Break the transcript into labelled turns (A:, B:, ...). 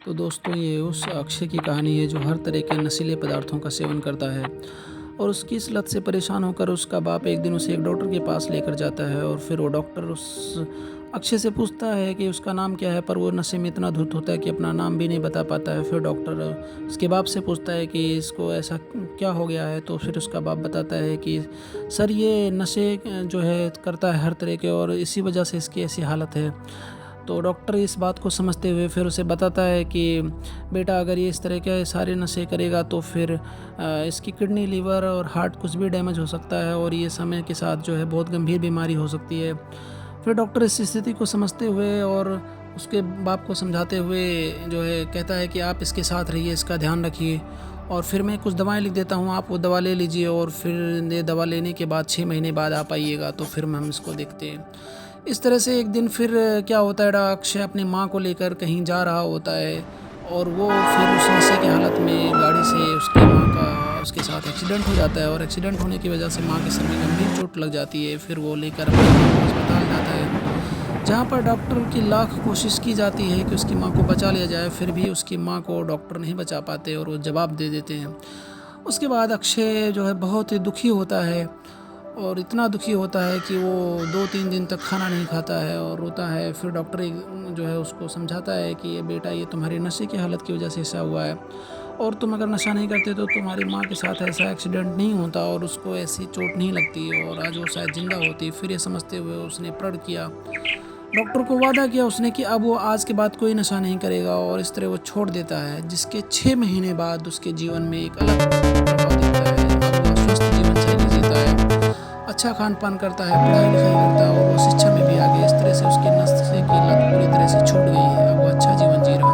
A: तो दोस्तों ये उस अक्षय की कहानी है जो हर तरह के नशीले पदार्थों का सेवन करता है और उसकी इस लत से परेशान होकर उसका बाप एक दिन उसे एक डॉक्टर के पास लेकर जाता है और फिर वो डॉक्टर उस अक्षय से पूछता है कि उसका नाम क्या है, पर वो नशे में इतना धुत होता है कि अपना नाम भी नहीं बता पाता है। फिर डॉक्टर उसके बाप से पूछता है कि इसको ऐसा क्या हो गया है, तो फिर उसका बाप बताता है कि सर ये नशे जो है करता है हर तरह के और इसी वजह से इसकी ऐसी हालत है। तो डॉक्टर इस बात को समझते हुए फिर उसे बताता है कि बेटा अगर ये इस तरह के सारे नशे करेगा तो फिर इसकी किडनी, लीवर और हार्ट कुछ भी डैमेज हो सकता है और ये समय के साथ जो है बहुत गंभीर बीमारी हो सकती है। फिर डॉक्टर इस स्थिति को समझते हुए और उसके बाप को समझाते हुए जो है कहता है कि आप इसके साथ रहिए, इसका ध्यान रखिए और फिर मैं कुछ दवाएं लिख देता हूँ, आप वो दवा ले लीजिए और फिर ये दवा लेने के बाद 6 महीने बाद आप आइएगा तो फिर हम इसको देखते हैं। इस तरह से एक दिन फिर क्या होता है, अक्षय अपनी माँ को लेकर कहीं जा रहा होता है और वो फिर उस नशे की हालत में गाड़ी से उसकी माँ का उसके साथ एक्सीडेंट हो जाता है और एक्सीडेंट होने की वजह से माँ के सर में गंभीर चोट लग जाती है। फिर वो लेकर अपनी माँ को अस्पताल जाता है, जहाँ पर डॉक्टर की लाख कोशिश की जाती है कि उसकी माँ को बचा लिया जाए, फिर भी उसकी माँ को डॉक्टर नहीं बचा पाते और वो जवाब दे देते हैं। उसके बाद अक्षय जो है बहुत ही दुखी होता है और इतना दुखी होता है कि वो 2-3 दिन तक खाना नहीं खाता है और रोता है। फिर डॉक्टर जो है उसको समझाता है कि ये बेटा ये तुम्हारी नशे की हालत की वजह से ऐसा हुआ है और तुम अगर नशा नहीं करते तो तुम्हारी माँ के साथ ऐसा एक्सीडेंट नहीं होता और उसको ऐसी चोट नहीं लगती और आज वो शायद ज़िंदा होती। फिर ये समझते हुए उसने प्रण किया, डॉक्टर को वादा किया उसने कि अब वो आज के बाद कोई नशा नहीं करेगा और इस तरह वो छोड़ देता है, जिसके 6 महीने बाद उसके जीवन में एक अलग प्रभाव दिखता है। अब वो स्वस्थ जीवन शैली जीता है, अच्छा खान पान करता है, पढ़ाई लिखाई करता है और वो शिक्षा में भी आगे। इस तरह से उसकी नशे की लत पूरी तरह से छूट गई है। अब वो अच्छा जीवन जी रहा है।